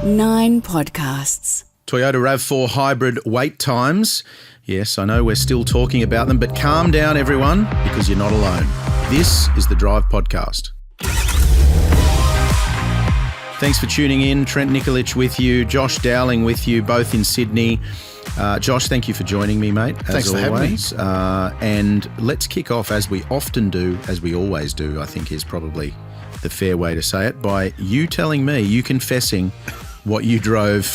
9 podcasts. Toyota RAV4 Hybrid wait times. Yes, I know we're still talking about them, but calm down, everyone, because you're not alone. This is the Drive Podcast. Thanks for tuning in. Trent Nikolic with you, Josh Dowling with you, both in Sydney. Josh, thank you for joining me, mate, Thanks as for always. having me. And let's kick off, as we often do, as we always do, I think is probably the fair way to say it, by you telling me, you confessing what you drove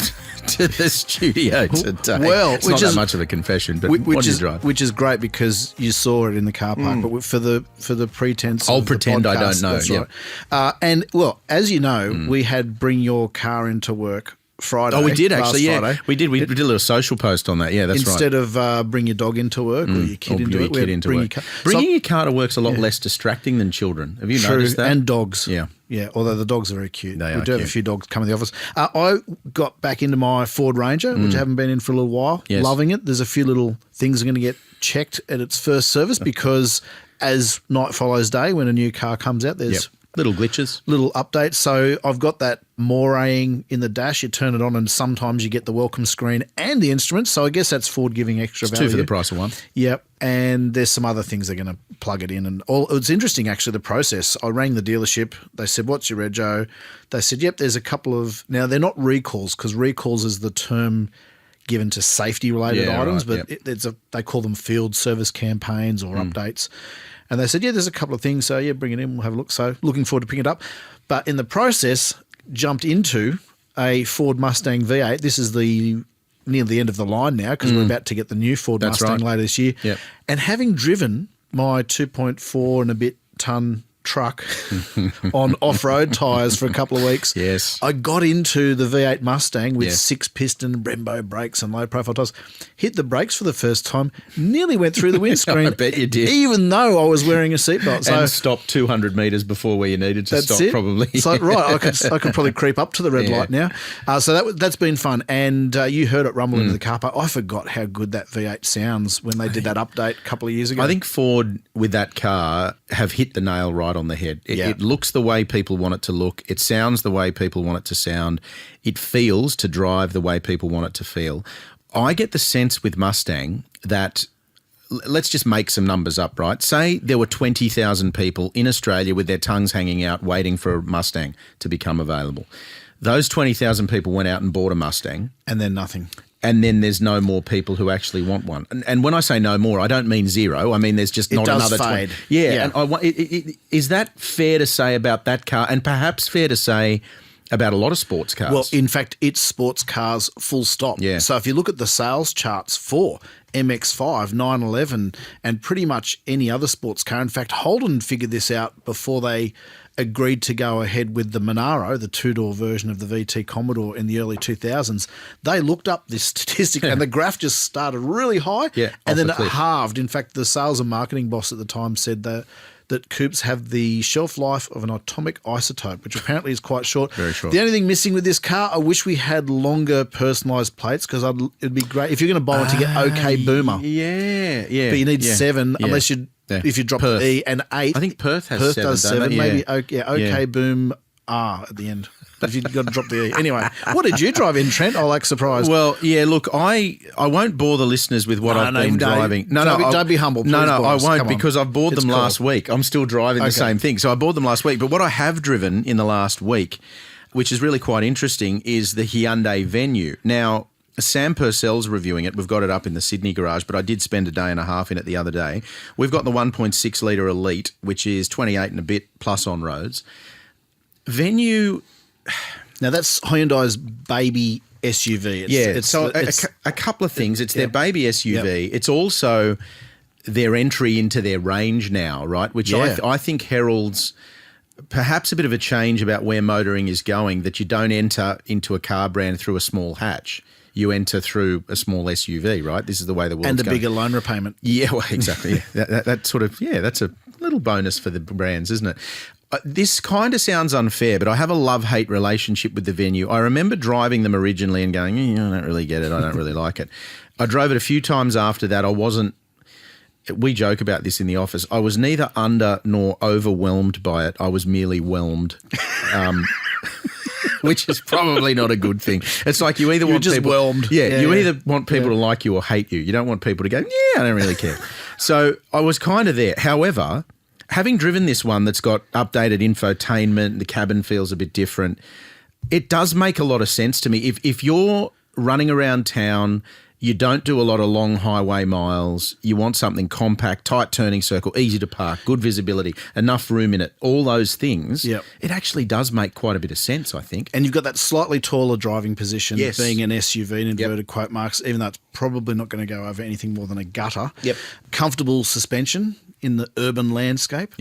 to the studio today. Well, it's not that much of a confession, but what did you drive? Which is great because you saw it in the car park. But for the pretense, I'll of pretend the I podcast, don't know. That's Yep. right. And well, as you know, we had Bring Your Car Into Work Friday. Oh, we did actually. Yeah, Friday. we did. We did a little social post on that. Yeah, that's Instead right. of Bring Your Dog Into Work or your kid into work, we had Bring Your Car. Bringing your car to work's a lot less distracting than children. Have you noticed that? And dogs. Yeah. Yeah, although the dogs are very cute. They we are do have a cute. few dogs come in the office. I got back into my Ford Ranger, which I haven't been in for a little while. Yes. Loving it. There's a few little things are going to get checked at its first service because as night follows day, when a new car comes out, there's Little glitches. little updates. So I've got that moraying in the dash. You turn it on and sometimes you get the welcome screen and the instruments. So I guess that's Ford giving extra It's value. two for the price of one. Yep. And there's some other things they're going to plug it in. And all. It's interesting, actually, the process. I rang the dealership. They said, what's your rego? They said, yep, there's a couple of – now, they're not recalls because recalls is the term given to safety-related items, right, but they call them field service campaigns or updates. And they said, yeah, there's a couple of things. So, yeah, bring it in. We'll have a look. So looking forward to picking it up. But in the process, jumped into a Ford Mustang V8. This is near the end of the line now because we're about to get the new Ford Mustang later this year. Yep. And having driven my 2.4 and a bit ton truck on off-road tyres for a couple of weeks, Yes. I got into the V8 Mustang with Yes. 6-piston Brembo brakes and low-profile tyres, hit the brakes for the first time, nearly went through the windscreen. I bet you did. Even though I was wearing a seatbelt. So And stopped 200 metres before where you needed to that's stop, it. probably. So right, I could probably creep up to the red Yeah. light now. So that's been fun. And you heard it rumble into the car park. I forgot how good that V8 sounds when they did that update a couple of years ago. I think Ford, with that car, have hit the nail right on the head. It looks the way people want it to look. It sounds the way people want it to sound. It feels to drive the way people want it to feel. I get the sense with Mustang that, let's just make some numbers up, right? Say there were 20,000 people in Australia with their tongues hanging out waiting for a Mustang to become available. Those 20,000 people went out and bought a Mustang. and then nothing. And then there's no more people who actually want one. And when I say no more, I don't mean zero. I mean there's just not does another fade. 20. Yeah. Yeah. And I want, is that fair to say about that car, and perhaps fair to say about a lot of sports cars? Well, in fact, it's sports cars full stop. Yeah. So if you look at the sales charts for MX-5, 911, and pretty much any other sports car, in fact, Holden figured this out before they agreed to go ahead with the Monaro, the two-door version of the VT Commodore in the early 2000s. They looked up this statistic and the graph just started really high and then it halved. In fact, the sales and marketing boss at the time said that coupes have the shelf life of an atomic isotope, which apparently is quite short. Very short. The only thing missing with this car, I wish we had longer personalised plates because it'd be great. If you're going to buy one to get OK Boomer, Yeah. but you need 7 Yeah. unless you if you drop Perth. the E and 8. I think Perth has Perth 7. does don't 7, they? maybe. Yeah. OK Boom R at the end. If you've got to drop the E. Anyway, what did you drive in, Trent? I like surprised. Well, yeah, look, I won't bore the listeners with what I've been driving. Don't be humble. Please, No, I boys. won't, Come on. because I've bored It's them cool. last week. I'm still driving the same thing. So I bored them last week. But what I have driven in the last week, which is really quite interesting, is the Hyundai Venue. Now, Sam Purcell's reviewing it. We've got it up in the Sydney garage, but I did spend a day and a half in it the other day. We've got the 1.6 litre Elite, which is 28 and a bit plus on roads. Venue... Now, that's Hyundai's baby SUV. A couple of things. It's their baby SUV. Yep. It's also their entry into their range now, right? Which I think heralds perhaps a bit of a change about where motoring is going, that you don't enter into a car brand through a small hatch. You enter through a small SUV, right? This is the way the world's and a going. bigger loan repayment. Yeah, well, exactly. That sort of, that's a little bonus for the brands, isn't it? This kind of sounds unfair, but I have a love-hate relationship with the Venue. I remember driving them originally and going, I don't really get it. I don't really like it. I drove it a few times after that. We joke about this in the office. I was neither under nor overwhelmed by it. I was merely whelmed. which is probably not a good thing. It's like you either want just people, whelmed. you either want people to like you or hate you. You don't want people to go, I don't really care. So I was kind of there. However, having driven this one that's got updated infotainment, the cabin feels a bit different, it does make a lot of sense to me. If you're running around town, you don't do a lot of long highway miles, you want something compact, tight turning circle, easy to park, good visibility, enough room in it, all those things, it actually does make quite a bit of sense, I think. And you've got that slightly taller driving position, Yes. being an SUV in inverted quote marks, even though it's probably not going to go over anything more than a gutter. Comfortable suspension in the urban landscape.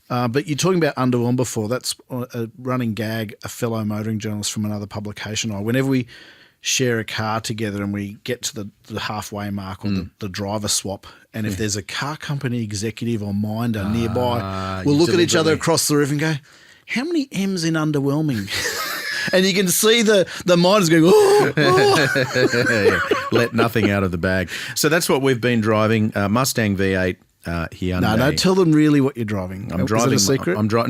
But you're talking about underwhelm before. That's a running gag, a fellow motoring journalist from another publication. Whenever we share a car together and we get to the halfway mark or the driver swap, and if there's a car company executive or minder nearby, we'll look at each other across the roof and go, how many M's in underwhelming? And you can see the minders going, Let nothing out of the bag. So that's what we've been driving, Mustang V8. Hyundai. No, tell them really what you're driving. I'm driving. Is it a secret? I'm driving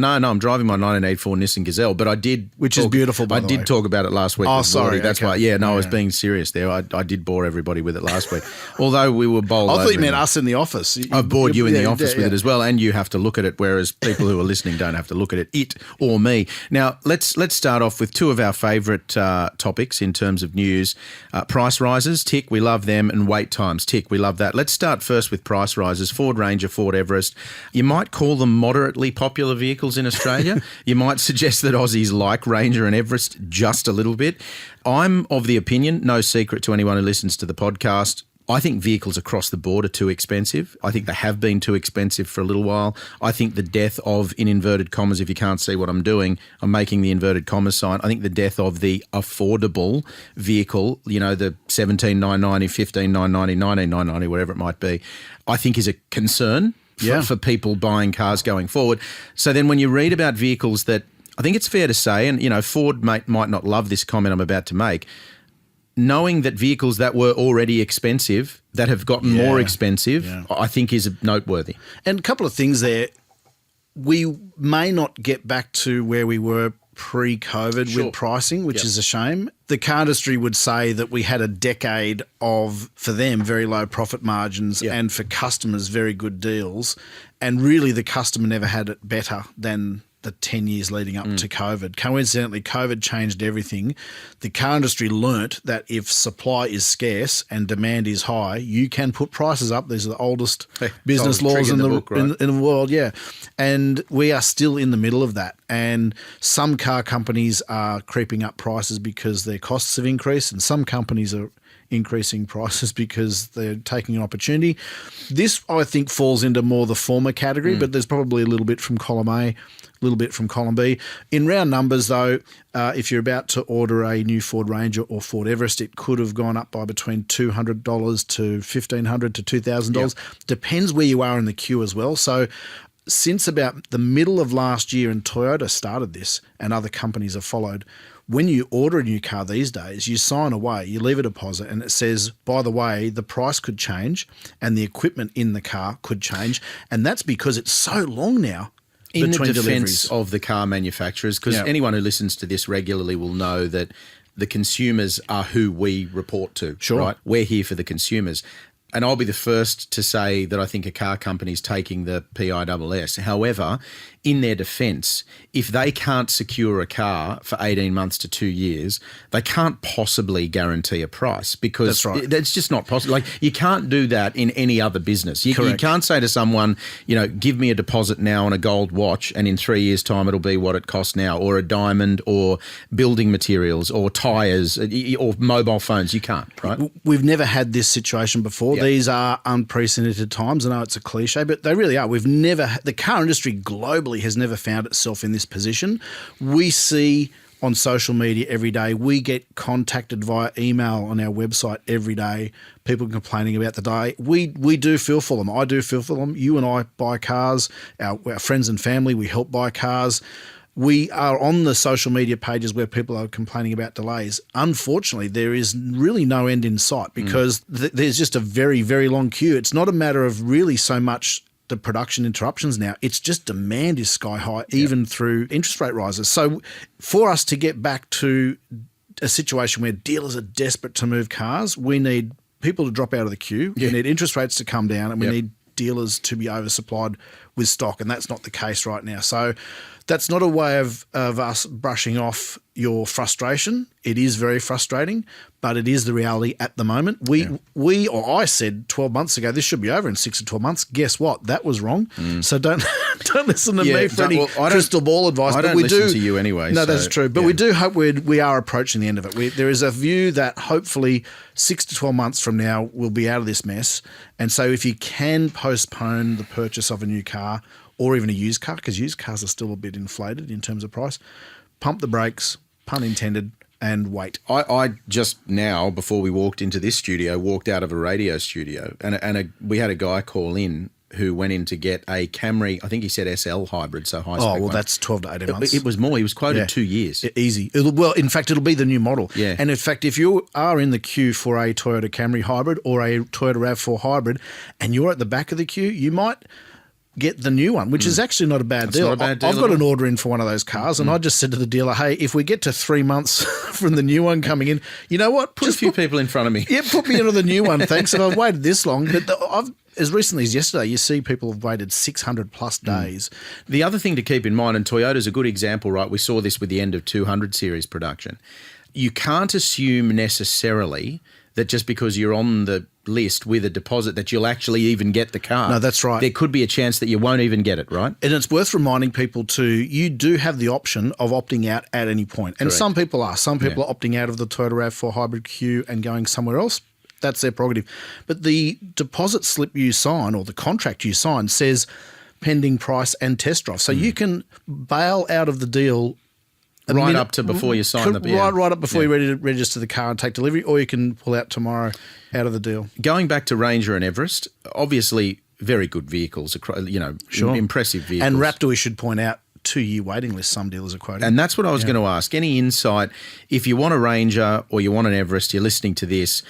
my 1984 Nissan Gazelle, but I did, which is beautiful. By the way, I did talk about it last week. Oh, sorry, that's why. I was being serious there. I did bore everybody with it last week, although we were bowled. I thought you meant us in the office. I've bored you in the office with it as well, and you have to look at it, whereas people who are listening don't have to look at it or me. Now let's start off with two of our favourite topics in terms of news: price rises, tick, we love them, and wait times, tick, we love that. Let's start first with price rises. Ford Ranger, Ford Everest. You might call them moderately popular vehicles in Australia. You might suggest that Aussies like Ranger and Everest just a little bit. I'm of the opinion, no secret to anyone who listens to the podcast, I think vehicles across the board are too expensive. I think they have been too expensive for a little while. I think the death of, in inverted commas, if you can't see what I'm doing, I'm making the inverted commas sign. I think the death of the affordable vehicle, the $17,990, $15,990, $19,990, whatever it might be, I think is a concern for people buying cars going forward. So then when you read about vehicles that, I think it's fair to say, and Ford might not love this comment I'm about to make, knowing that vehicles that were already expensive, that have gotten more expensive, I think is noteworthy. And a couple of things there. We may not get back to where we were pre-COVID with pricing, which is a shame. The car industry would say that we had a decade of, for them, very low profit margins and for customers, very good deals. And really the customer never had it better than the 10 years leading up to COVID. Coincidentally, COVID changed everything. The car industry learnt that if supply is scarce and demand is high, you can put prices up. These are the oldest business laws in the book, right? in the world, And we are still in the middle of that. And some car companies are creeping up prices because their costs have increased, and some companies are increasing prices because they're taking an opportunity. This, I think, falls into more the former category, but there's probably a little bit from column A, a little bit from column B. In round numbers, though, if you're about to order a new Ford Ranger or Ford Everest, it could have gone up by between $200 to $1,500 to $2,000. Depends where you are in the queue as well. So since about the middle of last year, and Toyota started this and other companies have followed, when you order a new car these days, you sign away, you leave a deposit, and it says, by the way, the price could change and the equipment in the car could change. And that's because it's so long now in between the defense deliveries of the car manufacturers, because anyone who listens to this regularly will know that the consumers are who we report to. Right? We're here for the consumers. And I'll be the first to say that I think a car company's taking the PISS. However, in their defence, if they can't secure a car for 18 months to 2 years, they can't possibly guarantee a price, because that's just not possible. Like, you can't do that in any other business. You can't say to someone, give me a deposit now on a gold watch and in 3 years' time it'll be what it costs now, or a diamond, or building materials, or tyres, or mobile phones. You can't, right? We've never had this situation before. These are unprecedented times. I know it's a cliche, but they really are. The car industry globally has never found itself in this position. We see on social media every day, we get contacted via email on our website every day, people complaining about the day. We do feel for them. I do feel for them. You and I buy cars, our friends and family, we help buy cars. We are on the social media pages where people are complaining about delays. Unfortunately, there is really no end in sight, because there's just a very, very long queue. It's not a matter of really so much the production interruptions now. It's just demand is sky high, even through interest rate rises. So for us to get back to a situation where dealers are desperate to move cars, we need people to drop out of the queue. We need interest rates to come down, and we need dealers to be oversupplied with stock, and that's not the case right now. So that's not a way of us brushing off your frustration. It is very frustrating, but it is the reality at the moment. I said 12 months ago, this should be over in 6 to 12 months. Guess what? That was wrong. So don't listen to me for any crystal ball advice. I don't listen to you anyway. No, that's true. But we do hope we are approaching the end of it. There is a view that hopefully 6 to 12 months from now we'll be out of this mess. And so if you can postpone the purchase of a new car or even a used car, because used cars are still a bit inflated in terms of price, pump the brakes, pun intended, and wait. I just now, before we walked into this studio, walked out of a radio studio, and we had a guy call in who went in to get a Camry, I think he said SL hybrid, so high spec. Oh, well, that's 12 to 18 months. It was more. He was quoted 2 years. Easy. In fact, it'll be the new model. Yeah. And in fact, if you are in the queue for a Toyota Camry hybrid or a Toyota RAV4 hybrid and you're at the back of the queue, you might get the new one, which is actually not a bad deal. Not a bad deal. I've got an order in for one of those cars, and I just said to the dealer, hey, if we get to 3 months from the new one coming in, you know what? Put a few people in front of me. Yeah, put me into the new one, thanks. And I've waited this long. But as recently as yesterday, you see people have waited 600 plus days. The other thing to keep in mind, and Toyota's a good example, right? We saw this with the end of 200 series production. You can't assume necessarily that just because you're on the list with a deposit that you'll actually even get the car. No, that's right. There could be a chance that you won't even get it, right? And it's worth reminding people too, you do have the option of opting out at any point. And some people are. Some people are opting out of the Toyota RAV4 hybrid queue and going somewhere else. That's their prerogative. But the deposit slip you sign or the contract you sign says pending price and test drive. So you can bail out of the deal right up to before you sign the deal. Right up before you're ready to register the car and take delivery, or you can pull out tomorrow out of the deal. Going back to Ranger and Everest, obviously very good vehicles, impressive vehicles. And Raptor, we should point out, 2-year waiting list some dealers are quoting. And that's what I was going to ask. Any insight, if you want a Ranger or you want an Everest, you're listening to this,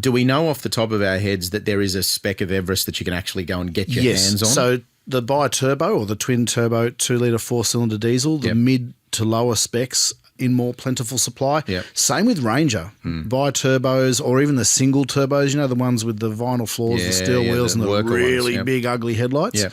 do we know off the top of our heads that there is a spec of Everest that you can actually go and get your hands on? So the bi-turbo or the twin-turbo 2-litre 4-cylinder diesel, the mid to lower specs in more plentiful supply. Same with Ranger. Bi-turbos or even the single turbos, the ones with the vinyl floors, the steel wheels and the really big ugly headlights.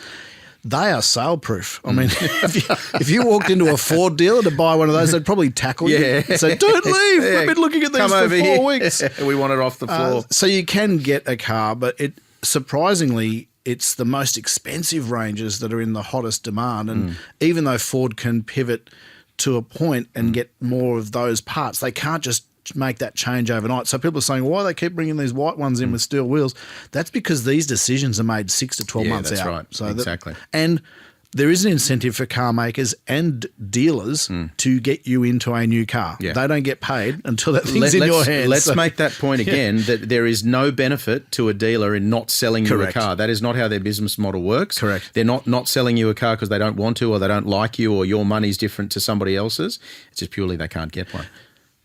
They are sale-proof. I mean, if you walked into a Ford dealer to buy one of those, they'd probably tackle you and say, don't leave. We've been looking at these for 4 weeks. We want it off the floor. So you can get a car, but surprisingly, it's the most expensive Rangers that are in the hottest demand. And even though Ford can pivot to a point and get more of those parts, they can't just make that change overnight. So people are saying, why do they keep bringing these white ones in with steel wheels? That's because these decisions are made 6 to 12 months out. That's right. So exactly. And there is an incentive for car makers and dealers to get you into a new car. They don't get paid until that thing's in your hands. Let's make that point again, that there is no benefit to a dealer in not selling you a car. That is not how their business model works. Correct. They're not selling you a car because they don't want to or they don't like you or your money's different to somebody else's. It's just purely they can't get one.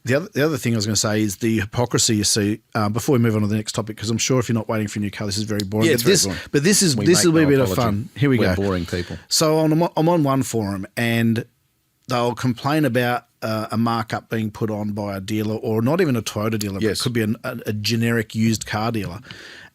The other thing I was going to say is the hypocrisy you see before we move on to the next topic, because I'm sure if you're not waiting for a new car, this is very boring. Yeah, it's very boring. But this will be a bit of fun. Here we go. We're boring people. So I'm on one forum and they'll complain about a markup being put on by a dealer, or not even a Toyota dealer, but it could be a generic used car dealer.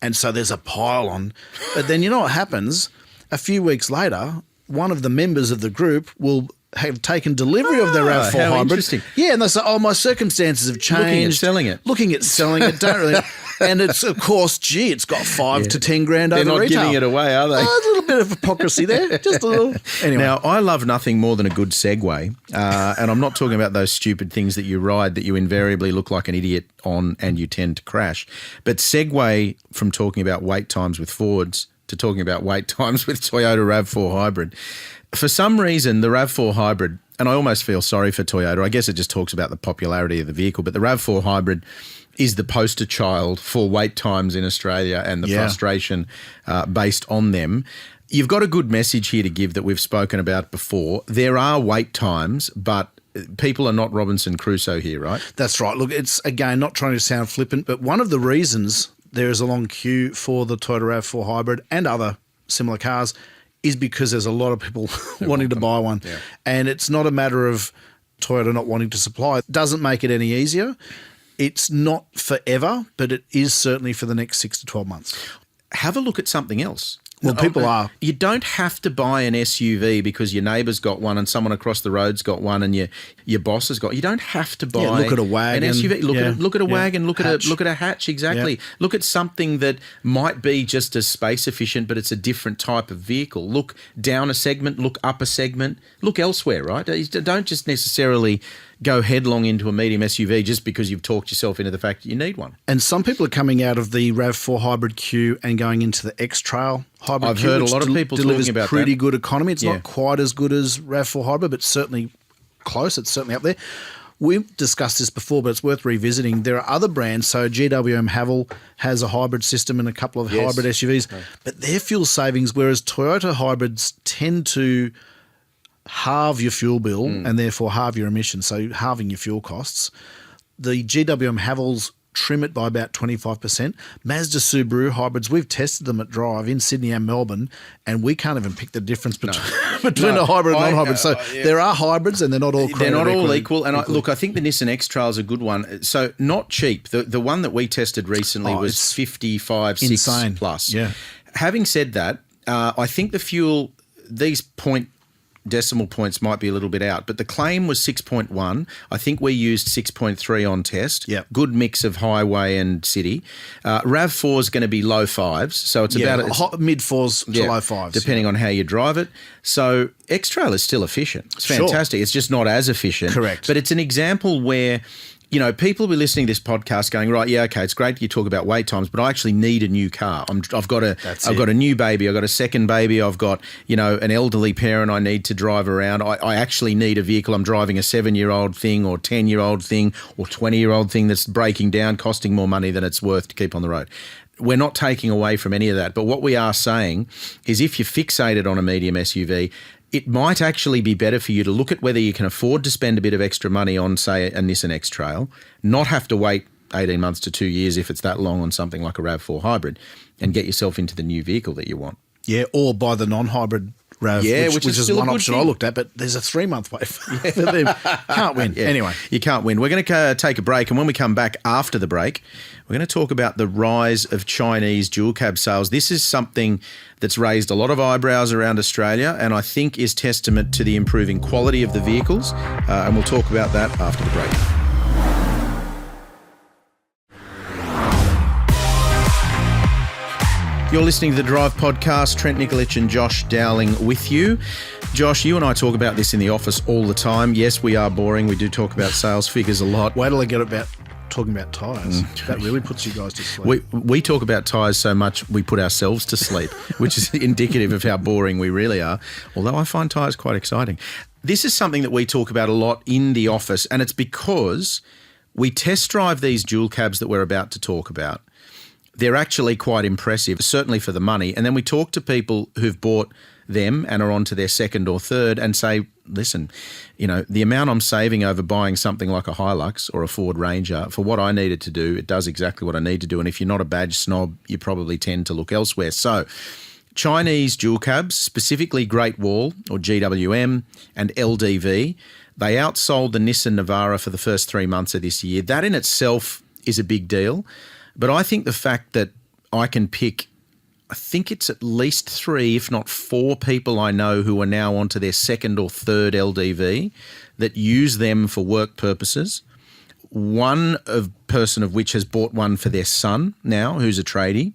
And so there's a pile on. But then you know what happens? A few weeks later, one of the members of the group will have taken delivery of their RAV4 how hybrid. Interesting. Yeah, and they say, my circumstances have changed. Looking at selling it, don't really. And it's, of course, it's got 5 to 10 grand over retail. They're not giving it away, are they? A little bit of hypocrisy there, just a little. Anyway. Now, I love nothing more than a good segue, and I'm not talking about those stupid things that you ride that you invariably look like an idiot on and you tend to crash. But segue from talking about wait times with Fords to talking about wait times with Toyota RAV4 Hybrid. For some reason, the RAV4 Hybrid, and I almost feel sorry for Toyota, I guess it just talks about the popularity of the vehicle, but the RAV4 Hybrid is the poster child for wait times in Australia and the frustration based on them. You've got a good message here to give that we've spoken about before. There are wait times, but people are not Robinson Crusoe here, right? That's right. Look, it's, again, not trying to sound flippant, but one of the reasons there is a long queue for the Toyota RAV4 Hybrid and other similar cars is because there's a lot of people wanting to buy one. Yeah. And it's not a matter of Toyota not wanting to supply. It doesn't make it any easier. It's not forever, but it is certainly for the next 6 to 12 months. Have a look at something else. Well, people are. You don't have to buy an SUV because your neighbour's got one and someone across the road's got one and your boss has got. You don't have to buy. Look at a wagon. An SUV. Look at a wagon. Look at a hatch. Exactly. Yeah. Look at something that might be just as space efficient, but it's a different type of vehicle. Look down a segment. Look up a segment. Look elsewhere. Right. Don't just necessarily go headlong into a medium SUV just because you've talked yourself into the fact that you need one. And some people are coming out of the RAV4 Hybrid queue and going into the X-Trail Hybrid I've queue. heard a lot of people talking about pretty that. good economy. It's not quite as good as RAV4 Hybrid, but certainly close. It's certainly up there. We've discussed this before, but it's worth revisiting. There are other brands. So GWM Haval has a hybrid system and a couple of hybrid SUVs, but their fuel savings, whereas Toyota hybrids tend to halve your fuel bill and therefore halve your emissions, so halving your fuel costs. The GWM Havels trim it by about 25%. Mazda Subaru hybrids, we've tested them at Drive in Sydney and Melbourne, and we can't even pick the difference between a hybrid and non-hybrid. So there are hybrids and they're not all created They're not all equal. And look, I think the Nissan X-Trail is a good one. So not cheap. The one that we tested recently was 55, 6 insane. plus. Yeah. Having said that, I think the fuel, these decimal points might be a little bit out, but the claim was 6.1. I think we used 6.3 on test. Yep. Good mix of highway and city. RAV4 is going to be low fives, so it's about mid fours to low fives, depending on how you drive it. So X-Trail is still efficient. It's fantastic. It's just not as efficient. Correct. But it's an example where, you know, people will be listening to this podcast going, right, yeah, okay, it's great you talk about wait times, but I actually need a new car. I've got a new baby. I've got a second baby. I've got, you know, an elderly parent I need to drive around. I actually need a vehicle. I'm driving a 7-year-old thing or 10-year-old thing or 20-year-old thing that's breaking down, costing more money than it's worth to keep on the road. We're not taking away from any of that. But what we are saying is if you're fixated on a medium SUV, it might actually be better for you to look at whether you can afford to spend a bit of extra money on, say, a Nissan X-Trail, not have to wait 18 months to 2 years if it's that long on something like a RAV4 Hybrid, and get yourself into the new vehicle that you want. Yeah, or buy the non-hybrid RAV, which is one option I looked at, but there's a 3-month wait for them. Can't win. Yeah, anyway. You can't win. We're going to take a break, and when we come back after the break, we're going to talk about the rise of Chinese dual cab sales. This is something that's raised a lot of eyebrows around Australia, and I think is testament to the improving quality of the vehicles, and we'll talk about that after the break. You're listening to the Drive podcast. Trent Nikolic and Josh Dowling with you. Josh, you and I talk about this in the office all the time. Yes, we are boring. We do talk about sales figures a lot. Wait till I get about talking about tyres. That really puts you guys to sleep. We talk about tyres so much we put ourselves to sleep, which is indicative of how boring we really are, although I find tyres quite exciting. This is something that we talk about a lot in the office, and it's because we test drive these dual cabs that we're about to talk about. They're actually quite impressive, certainly for the money. And then we talk to people who've bought them and are on to their second or third and say, listen, you know, the amount I'm saving over buying something like a Hilux or a Ford Ranger for what I needed to do, it does exactly what I need to do. And if you're not a badge snob, you probably tend to look elsewhere. So Chinese dual cabs, specifically Great Wall or GWM and LDV, they outsold the Nissan Navara for the first 3 months of this year. That in itself is a big deal. But I think the fact that I can pick, I think it's at least 3, if not 4 people I know who are now onto their second or third LDV that use them for work purposes. One person of which has bought one for their son now, who's a tradie,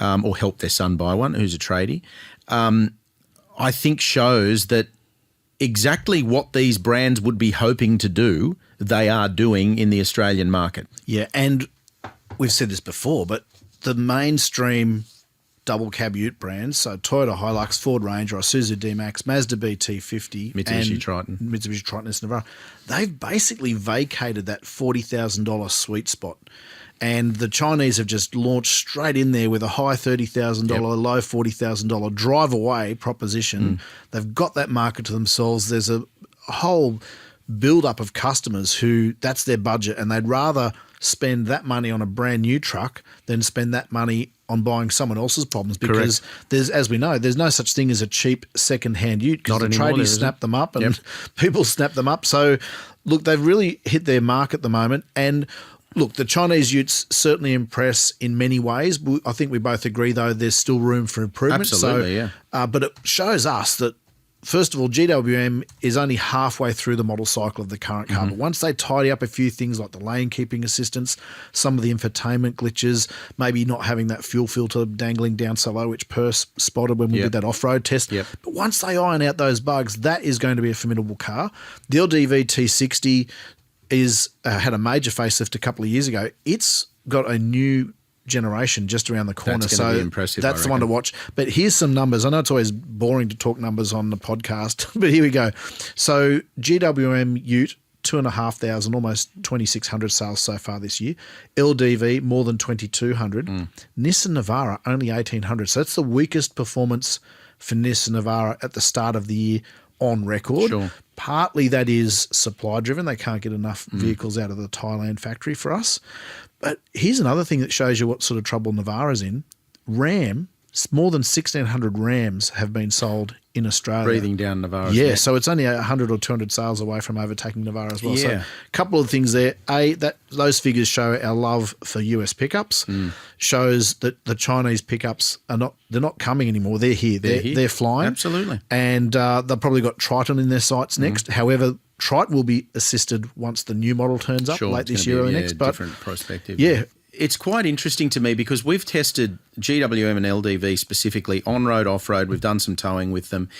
or helped their son buy one, who's a tradie, I think shows that exactly what these brands would be hoping to do, they are doing in the Australian market. Yeah, and we've said this before, but the mainstream double cab ute brands, so Toyota Hilux, Ford Ranger, Isuzu D-Max, Mazda BT50, Mitsubishi Triton, Nissan Navara, they've basically vacated that $40,000 sweet spot. And the Chinese have just launched straight in there with a high $30,000, low $40,000 drive away proposition. They've got that market to themselves. There's a whole build-up of customers who that's their budget and they'd rather spend that money on a brand new truck than spend that money on buying someone else's problems, because there's, as we know, there's no such thing as a cheap second-hand ute, because the tradies snap them up and people snap them up. So, look, they've really hit their mark at the moment. And look, the Chinese utes certainly impress in many ways. I think we both agree, though, there's still room for improvement. Absolutely, but it shows us that, first of all, GWM is only halfway through the model cycle of the current car. But once they tidy up a few things like the lane keeping assistance, some of the infotainment glitches, maybe not having that fuel filter dangling down so low, which Perse spotted when we did that off-road test. But once they iron out those bugs, that is going to be a formidable car. The LDV T60 had a major facelift a couple of years ago. It's got a new generation just around the corner. That's going to be impressive, that's the one to watch. But here's some numbers. I know it's always boring to talk numbers on the podcast, but here we go. So GWM Ute, 2,500, almost 2,600 sales so far this year. LDV, more than 2,200. Nissan Navara, only 1,800. So that's the weakest performance for Nissan Navara at the start of the year on record. Sure. Partly that is supply driven. They can't get enough vehicles out of the Thailand factory for us. But here's another thing that shows you what sort of trouble Navara's in. Ram, more than 1,600 Rams have been sold in Australia. Breathing down Navara's neck. neck. So it's only 100 or 200 sales away from overtaking Navara as well. Yeah. So a couple of things there. Those figures show our love for US pickups. Shows that the Chinese pickups they're not coming anymore. They're here. They're flying. Absolutely. And they've probably got Triton in their sights next. However, Triton will be assisted once the new model turns up late this year or next. But different perspective. Yeah. It's quite interesting to me because we've tested GWM and LDV specifically on-road, off-road. We've done some towing with them.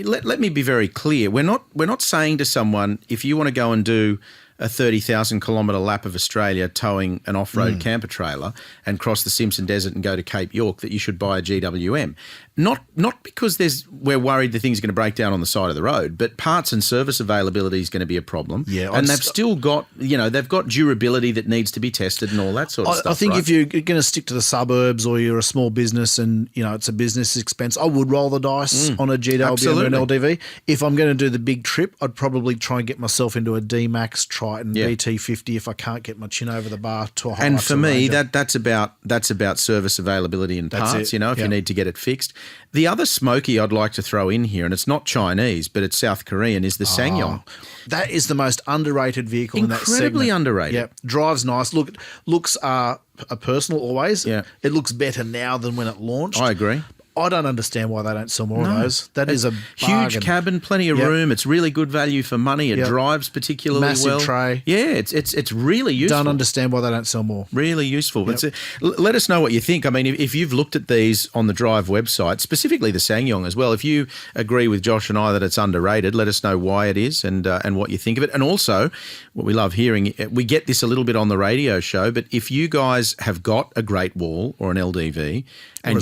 Let me be very clear. We're not saying to someone, if you want to go and do a 30,000 kilometre lap of Australia towing an off-road camper trailer and cross the Simpson Desert and go to Cape York, that you should buy a GWM. Not because we're worried the thing's going to break down on the side of the road, but parts and service availability is going to be a problem. Yeah, and they've still got, they've got durability that needs to be tested and all that sort of stuff. I think right? if you're going to stick to the suburbs or you're a small business and, it's a business expense, I would roll the dice on a GWM or an LDV. If I'm going to do the big trip, I'd probably try and get myself into a D-Max, Triton, BT50 if I can't get my chin over the bar to a high. And for me, that's about service availability and parts, if you need to get it fixed. The other smoky I'd like to throw in here, and it's not Chinese, but it's South Korean, is the Sangyong. That is the most underrated vehicle in that segment. Incredibly underrated. Yeah, drives nice. Looks are personal always. Yeah. It looks better now than when it launched. I agree. I don't understand why they don't sell more of those. That is a huge bargain. cabin, plenty of room. It's really good value for money. It drives particularly massive well. Tray. Yeah, it's really useful. Don't understand why they don't sell more. Really useful. Yep. Let us know what you think. I mean, if you've looked at these on the Drive website, specifically the Sangyong as well, if you agree with Josh and I that it's underrated, let us know why it is and what you think of it. And also, what we love hearing, we get this a little bit on the radio show, but if you guys have got a Great Wall or an LDV, or a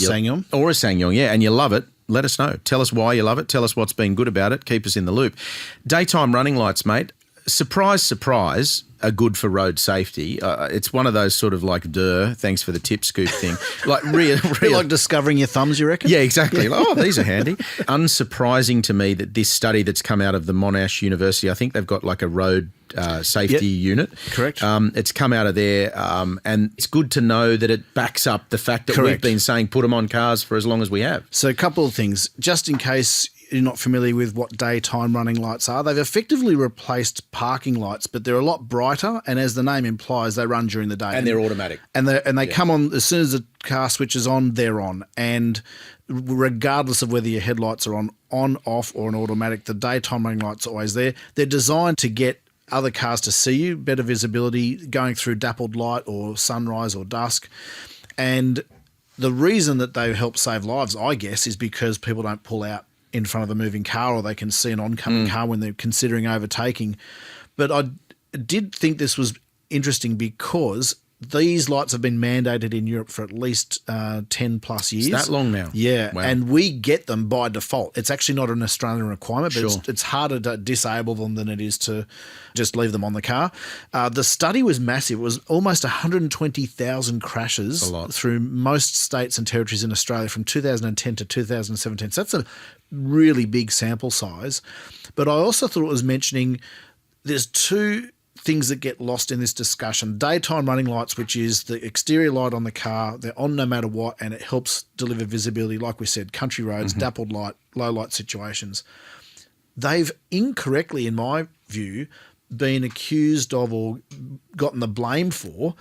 Sangyong, and you love it, let us know. Tell us why you love it. Tell us what's been good about it. Keep us in the loop. Daytime running lights, mate. Surprise, surprise, are good for road safety. It's one of those sort of like, thanks for the tip scoop thing. Like real like discovering your thumbs, you reckon? Yeah, exactly. Like, these are handy. Unsurprising to me that this study that's come out of the Monash University, I think they've got like a road safety unit. Correct. It's come out of there, and it's good to know that it backs up the fact that we've been saying put them on cars for as long as we have. So a couple of things, just in case you're not familiar with what daytime running lights are, they've effectively replaced parking lights, but they're a lot brighter, and as the name implies, they run during the day. And they're automatic. And they come on as soon as the car switches on, they're on. And regardless of whether your headlights are on, off, or an automatic, the daytime running lights are always there. They're designed to get other cars to see you, better visibility, going through dappled light or sunrise or dusk. And the reason that they help save lives, I guess, is because people don't pull out in front of the moving car, or they can see an oncoming car when they're considering overtaking. But I did think this was interesting because these lights have been mandated in Europe for at least 10 plus years. It's that long now? Yeah, wow. And we get them by default. It's actually not an Australian requirement, but it's harder to disable them than it is to just leave them on the car. The study was massive. It was almost 120,000 crashes through most states and territories in Australia from 2010 to 2017. So that's a really big sample size. But I also thought it was mentioning there's two things that get lost in this discussion. Daytime running lights, which is the exterior light on the car, they're on no matter what, and it helps deliver visibility, like we said, country roads, dappled light, low light situations. They've incorrectly, in my view, been accused of or gotten the blame for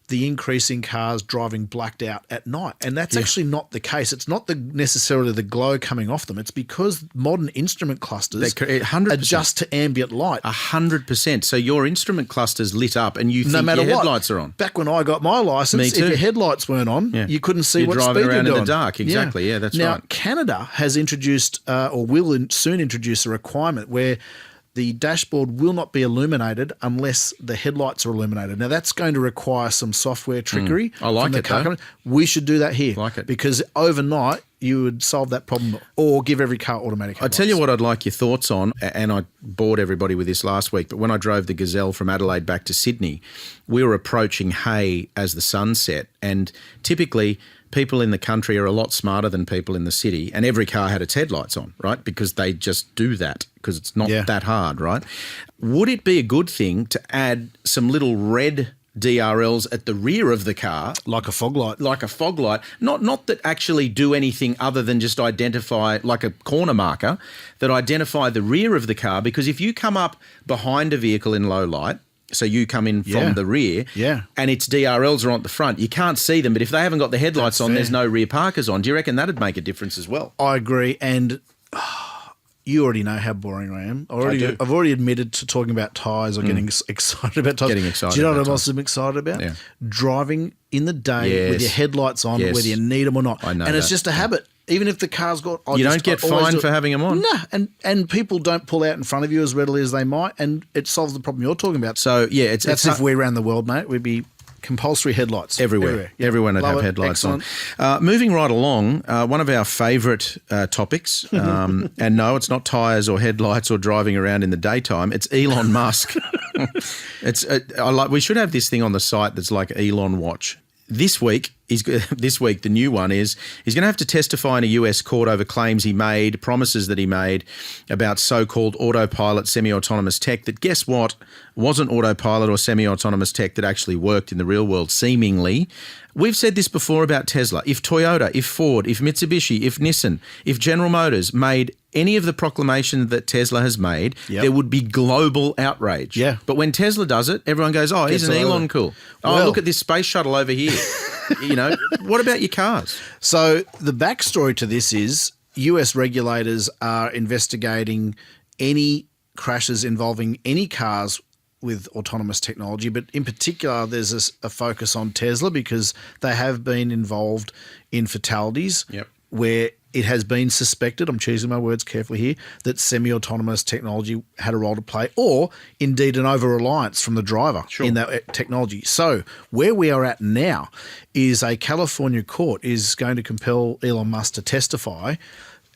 the increase in cars driving blacked out at night. And that's actually not the case. It's not necessarily the glow coming off them. It's because modern instrument clusters 100%. adjust to ambient light. 100%. So your instrument cluster's lit up and you think No matter your what. headlights are on. Back when I got my license, Me too. if your headlights weren't on, you couldn't see You're what speed driving around you're in doing. the dark. Exactly. Yeah, that's now, right. Canada has introduced or will soon introduce a requirement where the dashboard will not be illuminated unless the headlights are illuminated. Now, that's going to require some software trickery. I like from the it, car though. company. We should do that here. Like it. Because overnight, you would solve that problem or give every car automatic I headlights. tell you what I'd like your thoughts on, and I bored everybody with this last week, but when I drove the Gazelle from Adelaide back to Sydney, we were approaching Hay as the sun set, and typically people in the country are a lot smarter than people in the city, and every car had its headlights on, right? Because they just do that, because it's not that hard, right? Would it be a good thing to add some little red DRLs at the rear of the car? Like a fog light. Like a fog light. Not that actually do anything other than just identify, like a corner marker, that identify the rear of the car, because if you come up behind a vehicle in low light, so you come in from the rear, and its DRLs are on the front, you can't see them. But if they haven't got the headlights on, there's no rear parkers on. Do you reckon that'd make a difference as well? I agree. And you already know how boring I am. I've already admitted to talking about tyres or getting excited about tyres. Getting excited Do you know about what else I'm excited about? Yeah. Driving in the day with your headlights on, whether you need them or not. I know and it's that. just a habit. Even if the car's got... You don't get fined for having them on? No, and people don't pull out in front of you as readily as they might, and it solves the problem you're talking about. So, yeah, That's if we ran the world, mate. We'd be compulsory headlights. Everywhere. Yeah. Everyone would Love have it. headlights Excellent. on. Moving right along, one of our favourite topics, and no, it's not tyres or headlights or driving around in the daytime, it's Elon Musk. We should have this thing on the site that's like Elon Watch. This week, the new one is he's going to have to testify in a US court over claims promises that he made about so-called autopilot semi-autonomous tech that, guess what, wasn't autopilot or semi-autonomous tech that actually worked in the real world, seemingly. We've said this before about Tesla. If Toyota, if Ford, if Mitsubishi, if Nissan, if General Motors made any of the proclamations that Tesla has made, there would be global outrage. Yeah. But when Tesla does it, everyone goes, oh, isn't Elon cool? Oh, look at this space shuttle over here. What about your cars? So the backstory to this is US regulators are investigating any crashes involving any cars with autonomous technology, but in particular there's a focus on Tesla because they have been involved in fatalities where it has been suspected, I'm choosing my words carefully here, that semi-autonomous technology had a role to play, or indeed an over-reliance from the driver in that technology. So where we are at now is a California court is going to compel Elon Musk to testify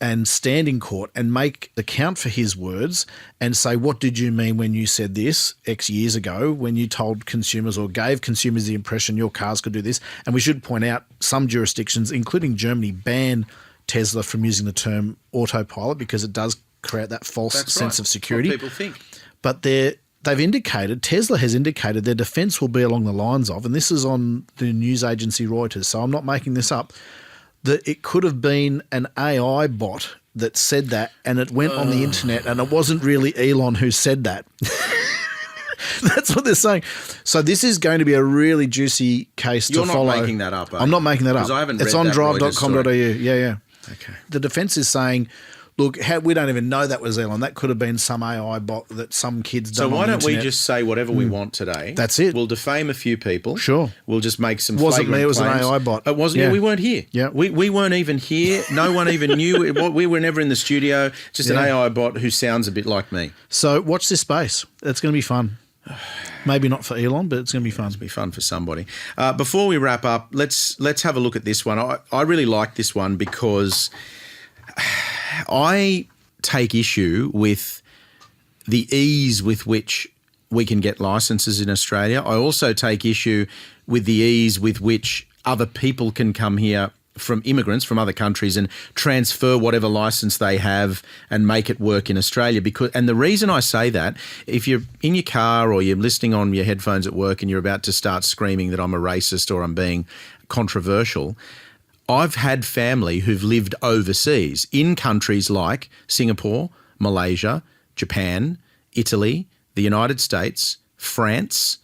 and stand in court and make the count for his words and say, what did you mean when you said this X years ago, when you told consumers or gave consumers the impression your cars could do this? And we should point out some jurisdictions, including Germany, ban Tesla from using the term autopilot because it does create that false sense of security. What people think. But Tesla has indicated their defense will be along the lines of, and this is on the news agency Reuters, so I'm not making this up, that it could have been an AI bot that said that and it went on the internet and it wasn't really Elon who said that. That's what they're saying. So this is going to be a really juicy case to follow. You're not making that up, I'm not making that up. Because I haven't It's read on that Drive.com.au. Yeah. Okay. The defence is saying, look, we don't even know that was Elon. That could have been some AI bot that some kids done on the internet. So why don't we just say whatever we want today? That's it. We'll defame a few people. Sure. We'll just make some Wasn't me, it was an claims. AI bot. It wasn't. Yeah, we weren't here. Yeah. We weren't even here. No one even knew. We were never in the studio. Just an AI bot who sounds a bit like me. So watch this space. It's going to be fun. Maybe not for Elon, but it's going to be fun. It'll be fun for somebody. Before we wrap up, let's have a look at this one. I really like this one because I take issue with the ease with which we can get licenses in Australia. I also take issue with the ease with which other people can come here from immigrants from other countries and transfer whatever license they have and make it work in Australia. And the reason I say that, if you're in your car or you're listening on your headphones at work and you're about to start screaming that I'm a racist or I'm being controversial, I've had family who've lived overseas in countries like Singapore, Malaysia, Japan, Italy, the United States, France,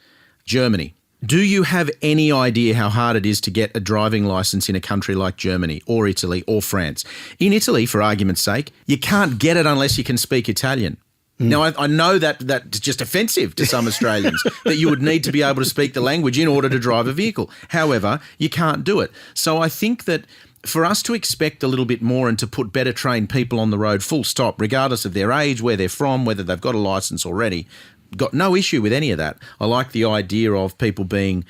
Germany. Do you have any idea how hard it is to get a driving licence in a country like Germany or Italy or France? In Italy, for argument's sake, you can't get it unless you can speak Italian. Now, I know that's just offensive to some Australians, that you would need to be able to speak the language in order to drive a vehicle. However, you can't do it. So I think that for us to expect a little bit more and to put better trained people on the road, full stop, regardless of their age, where they're from, whether they've got a licence already, got no issue with any of that. I like the idea of people being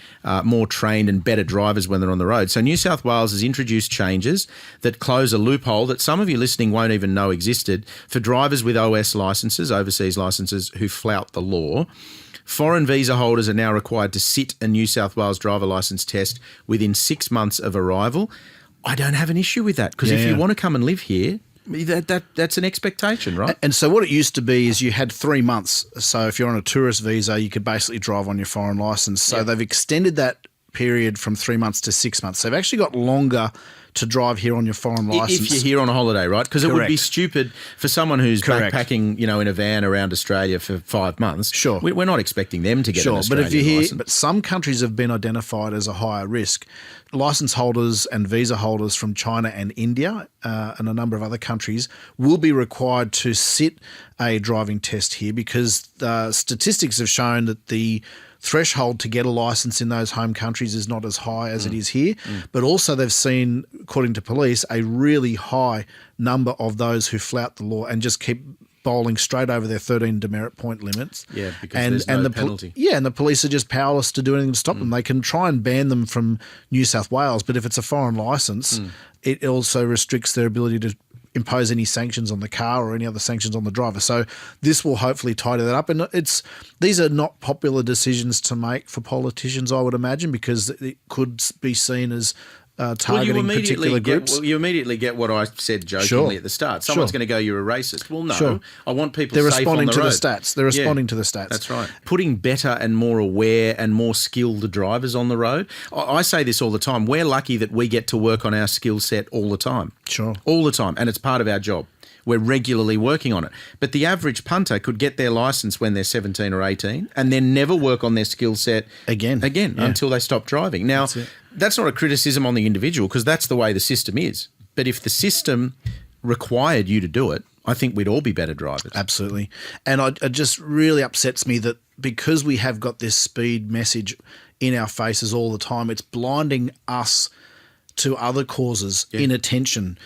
more trained and better drivers when they're on the road. So New South Wales has introduced changes that close a loophole that some of you listening won't even know existed for drivers with OS licences, overseas licences, who flout the law. Foreign visa holders are now required to sit a New South Wales driver licence test within 6 months of arrival. I don't have an issue with that, because if you want to come and live here, that's an expectation, right? And so what it used to be is you had 3 months. So if you're on a tourist visa, you could basically drive on your foreign licence. So they've extended that period from 3 months to 6 months. So they've actually got longer to drive here on your foreign licence. If you're here on a holiday, right? Because it would be stupid for someone who's backpacking, in a van around Australia for 5 months. Sure. We're not expecting them to get an Australian but if you're here, licence. but some countries have been identified as a higher risk. Licence holders and visa holders from China and India and a number of other countries will be required to sit a driving test here, because statistics have shown that the threshold to get a licence in those home countries is not as high as it is here. But also they've seen, according to police, a really high number of those who flout the law and just keep bowling straight over their 13 demerit point limits. Yeah, because there's no penalty. And the police are just powerless to do anything to stop them. They can try and ban them from New South Wales, but if it's a foreign licence, it also restricts their ability to impose any sanctions on the car or any other sanctions on the driver. So this will hopefully tidy that up. And these are not popular decisions to make for politicians, I would imagine, because it could be seen as targeting particular groups. You immediately get what I said jokingly at the start. Someone's going to go, you're a racist. Well, no. I want people safe on the road. They're responding to the stats. They're responding to the stats. That's right. Putting better and more aware and more skilled drivers on the road. I say this all the time. We're lucky that we get to work on our skill set all the time. Sure. All the time. And it's part of our job. We're regularly working on it. But the average punter could get their licence when they're 17 or 18 and then never work on their skill set again until they stop driving. Now, that's not a criticism on the individual, because that's the way the system is. But if the system required you to do it, I think we'd all be better drivers. Absolutely. And it just really upsets me that because we have got this speed message in our faces all the time, it's blinding us to other causes, inattention,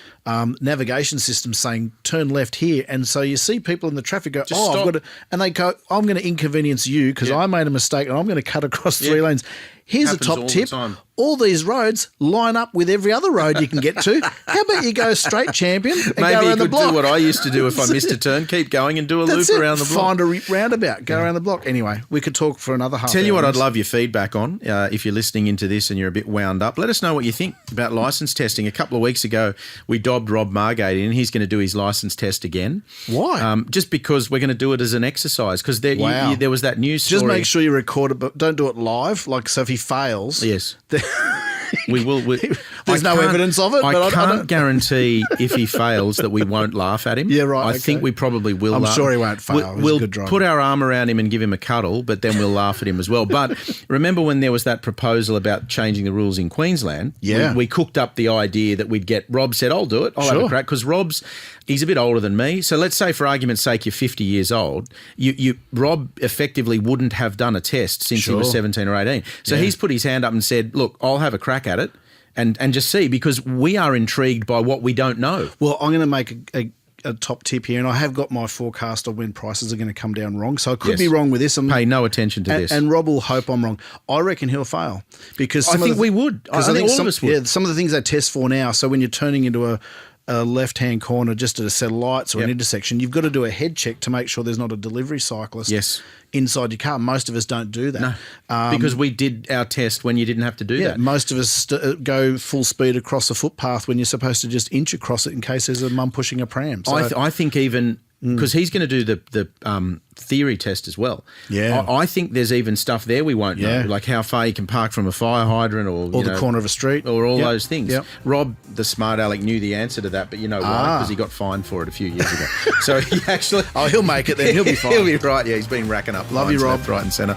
navigation systems saying turn left here, and so you see people in the traffic go, I've got to, and they go, I'm going to inconvenience you because I made a mistake and I'm going to cut across 3 lanes. Here's a top tip. All these roads line up with every other road you can get to. How about you go straight, champion, and Maybe go around you the could block? do what I used to do if I missed a turn, keep going and do a loop around the block. Find a roundabout, go around the block. Anyway, we could talk for another half hour. Tell you what I'd love your feedback on, if you're listening into this and you're a bit wound up. Let us know what you think about licence testing. A couple of weeks ago, we dobbed Rob Margate in. He's going to do his licence test again. Why? Just because we're going to do it as an exercise, because there was that news story. Just make sure you record it, but don't do it live. Like, so if he fails... Yes. We will. There's no evidence of it. I can't guarantee if he fails that we won't laugh at him. Yeah, right. I think we probably will. I'm sure he won't fail. We'll put our arm around him and give him a cuddle, but then we'll laugh at him as well. But remember when there was that proposal about changing the rules in Queensland? Yeah. We cooked up the idea that we'd get... Rob said, I'll do it. I'll have a crack. Because he's a bit older than me. So let's say, for argument's sake, you're 50 years old. Rob effectively wouldn't have done a test since he was 17 or 18. So he's put his hand up and said, look, I'll have a crack at it and just see, because we are intrigued by what we don't know. Well, I'm going to make a top tip here, and I have got my forecast of when prices are going to come down wrong, so I could be wrong with this. Pay no attention to this. And Rob will hope I'm wrong. I reckon he'll fail, because I think we would. I think all of us would. Yeah, some of the things they test for now, so when you're turning into a left-hand corner just at a set of lights or an intersection, you've got to do a head check to make sure there's not a delivery cyclist inside your car. Most of us don't do that. No, because we did our test when you didn't have to do that. Most of us go full speed across a footpath when you're supposed to just inch across it in case there's a mum pushing a pram. So I think even because he's going to do the theory test as well. Yeah, I think there's even stuff there we won't know, like how far you can park from a fire hydrant or the corner of a street or all those things. Rob, the smart aleck, knew the answer to that, but you know why? Because he got fined for it a few years ago. So he actually he'll make it then. He'll be fine. He'll be right. Yeah, he's been racking up. Love you, Rob. Left, right and centre.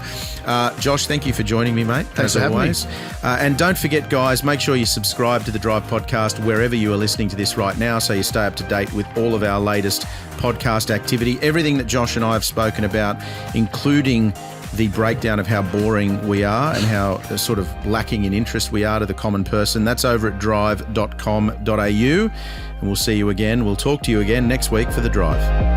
Josh, thank you for joining me, mate. Thanks for having me. And don't forget, guys, make sure you subscribe to the Drive podcast wherever you are listening to this right now, so you stay up to date with all of our latest podcast activity. Everything that Josh and I have spoken about, including the breakdown of how boring we are and how sort of lacking in interest we are to the common person. That's over at Drive.com.au. And we'll see you again. We'll talk to you again next week for The Drive.